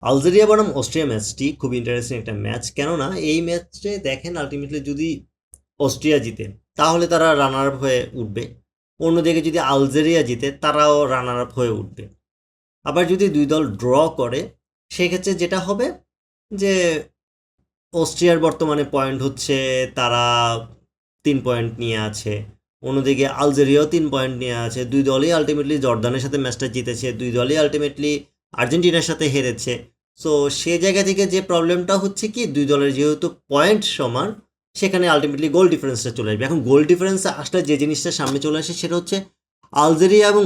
Algeria বনাম Austria ম্যাচটি খুব ইন্টারেস্টিং একটা ম্যাচ, কেননা এই ম্যাচে দেখেন আলটিমেটলি যদি অস্ট্রিয়া জিতে তাহলে তারা রানার আপ হয়ে উঠবে, অন্যদিকে যদি আলজেরিয়া জিতে তারাও রানার আপ হয়ে উঠবে। আবার যদি দুই দল ড্র করে সেক্ষেত্রে যেটা হবে যে অস্ট্রিয়ার বর্তমানে পয়েন্ট হচ্ছে তারা 3 পয়েন্ট নিয়ে আছে, অন্যদিকে আলজেরিয়াও 3 পয়েন্ট নিয়ে আছে। দুই দলই আলটিমেটলি জর্দানের সাথে ম্যাচটা জিতেছে, দুই দলই আলটিমেটলি আর্জেন্টিনার সাথে হেরেছে। সো সে জায়গা থেকে যে প্রবলেমটা হচ্ছে কি, দুই দলের যেহেতু পয়েন্ট সমান সেখানে আলটিমেটলি গোল ডিফারেন্সটা চলে আসবে। এখন গোল ডিফারেন্স আসলে যে জিনিসটা সামনে চলে আসে সেটা হচ্ছে আলজেরিয়া এবং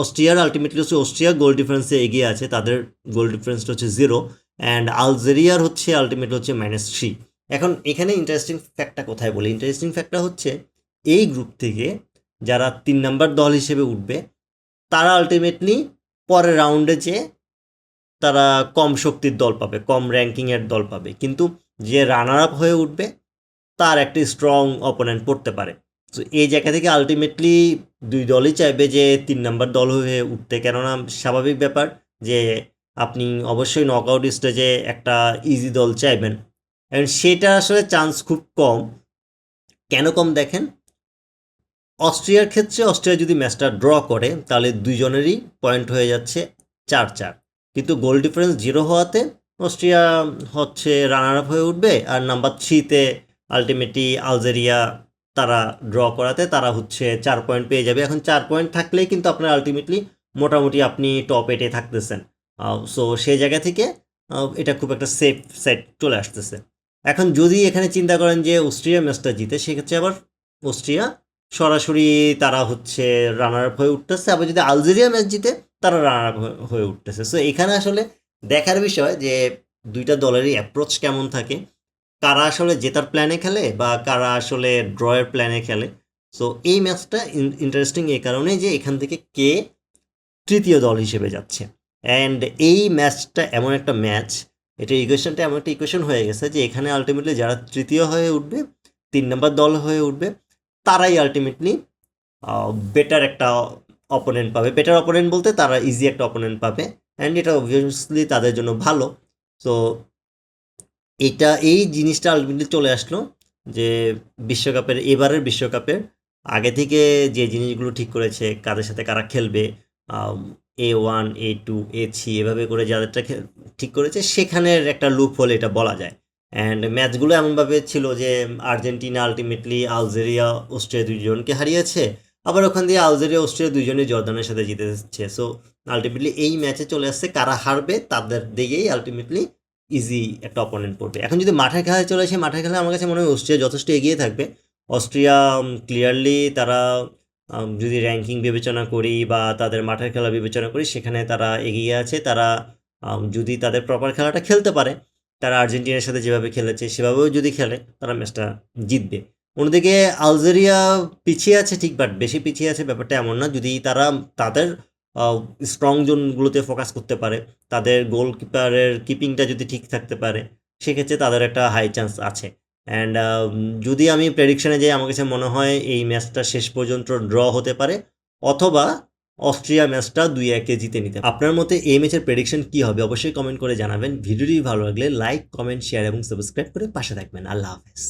অস্ট্রিয়ার আলটিমেটলি হচ্ছে অস্ট্রিয়া গোল ডিফারেন্সে এগিয়ে আছে, তাদের গোল ডিফারেন্সটা হচ্ছে 0, অ্যান্ড আলজেরিয়ার হচ্ছে আলটিমেট হচ্ছে -3। এখন এখানে ইন্টারেস্টিং ফ্যাক্টটা কোথায় বলি, ইন্টারেস্টিং ফ্যাক্টটা হচ্ছে এই গ্রুপ থেকে যারা 3 নম্বর দল হিসেবে উঠবে তারা আলটিমেটলি পরের রাউন্ডে যে তারা কম শক্তির দল পাবে, কম র্যাঙ্কিংয়ের দল পাবে, কিন্তু যে রানার আপ হয়ে উঠবে তার একটি স্ট্রং অপোনেন্ট পড়তে পারে। তো এই জায়গা থেকে আলটিমেটলি দুই দলই চাইবে যে 3 নম্বর দল হয়ে উঠতে, কেননা স্বাভাবিক ব্যাপার যে আপনি অবশ্যই নকআউট স্টেজে একটা ইজি দল চাইবেন, এবং সেটা আসলে চান্স খুব কম। কেন কম দেখেন, অস্ট্রিয়ার ক্ষেত্রে অস্ট্রিয়া যদি ম্যাচটা ড্র করে তাহলে দুইজনেরই পয়েন্ট হয়ে যাচ্ছে 4-4, কিন্তু গোল ডিফারেন্স 0 হওয়াতে অস্ট্রিয়া হচ্ছে রানার আপ হয়ে উঠবে, আর নাম্বার 3তে আলটিমেটলি আলজেরিয়া তারা ড্র করাতে তারা হচ্ছে 4 পয়েন্ট পেয়ে যাবে। এখন 4 পয়েন্ট থাকলেই কিন্তু আপনার আলটিমেটলি মোটামুটি আপনি টপ 8-এ থাকতেছেন। সো সেই জায়গা থেকে এটা খুব একটা সেফ সাইড চলে আসতেছে। এখন যদি এখানে চিন্তা করেন যে অস্ট্রিয়া ম্যাচটা জিতে, সেক্ষেত্রে আবার অস্ট্রিয়া সরাসরি তারা হচ্ছে রানার আপ হয়ে উঠতেছে, আবার যদি আলজেরিয়া ম্যাচ জিতে তারা রানার আপ হয়ে উঠতেছে। সো এখানে আসলে দেখার বিষয় যে দুইটা দলেরই অ্যাপ্রোচ কেমন থাকে, কারা আসলে জেতার প্ল্যানে খেলে বা কারা আসলে ড্রয়ের প্ল্যানে খেলে। সো এই ম্যাচটা ইন্টারেস্টিং এই কারণে যে এখান থেকে কে তৃতীয় দল হিসেবে যাচ্ছে, অ্যান্ড এই ম্যাচটা এমন একটা ম্যাচ, এটা ইকুয়েশনটা এমন একটা ইকুয়েশন হয়ে গেছে যে এখানে আলটিমেটলি যারা তৃতীয় হয়ে উঠবে, 3 নম্বর দল হয়ে উঠবে, তারাই আলটিমেটলি বেটার একটা অপোনেন্ট পাবে। বেটার অপোনেন্ট বলতে তারা ইজি একটা অপোনেন্ট পাবে, অ্যান্ড এটা অবভিয়াসলি তাদের জন্য ভালো। সো এই জিনিসটা আলটিমেটলি চলে আসলো যে বিশ্বকাপের, এবারের বিশ্বকাপের আগে থেকে যে জিনিসগুলো ঠিক করেছে, কাদের সাথে কারা খেলবে, A1 A2 A3 এভাবে করে যাদেরটা ঠিক করেছে, সেখানের একটা লুপ হলে এটা বলা যায়। অ্যান্ড ম্যাচগুলো এমনভাবে ছিল যে আর্জেন্টিনা আলটিমেটলি আলজেরিয়া অস্ট্রিয়া দুইজনকে হারিয়েছে, আবার ওখান দিয়ে আলজেরিয়া অস্ট্রিয়া দুইজনই জর্দানের সাথে জিতেছে। সো আলটিমেটলি এই ম্যাচে চলে আসছে কারা হারবে তাদের দিকেই আলটিমেটলি ইজি একটা অপোনেন্ট পড়বে। এখন যদি মাঠের খেলায় চলে আসে, মাঠের খেলায় আমার কাছে মনে হয় অস্ট্রিয়া যথেষ্ট এগিয়ে থাকবে। অস্ট্রিয়া ক্লিয়ারলি তারা যদি র্যাঙ্কিং বিবেচনা করি বা তাদের মাঠের খেলা বিবেচনা করি, সেখানে তারা এগিয়ে আছে। তারা যদি তাদের প্রপার খেলাটা খেলতে পারে, তারা আর্জেন্টিনার সাথে যেভাবে খেলেছে সেভাবেও যদি খেলে, তারা ম্যাচটা জিতবে। অন্যদিকে আলজেরিয়া পিছিয়ে আছে ঠিক, বাট বেশি পিছিয়ে আছে ব্যাপারটা এমন না। যদি তারা তাদের স্ট্রং জোনগুলোতে ফোকাস করতে পারে, তাদের গোলকিপারের কিপিংটা যদি ঠিক থাকতে পারে, সেক্ষেত্রে তাদের একটা হাই চান্স আছে। অ্যান্ড যদি আমি প্রেডিকশানে যাই, আমার কাছে মনে হয় এই ম্যাচটা শেষ পর্যন্ত ড্র হতে পারে, অথবা অস্ট্রিয়া ম্যাচটা 2-1 জিতে নিতে। আপনার মতে এই ম্যাচের প্রেডিকশন কী হবে অবশ্যই কমেন্ট করে জানাবেন। ভিডিওটি ভালো লাগলে লাইক, কমেন্ট, শেয়ার এবং সাবস্ক্রাইব করে পাশে থাকবেন। আল্লাহ হাফেজ।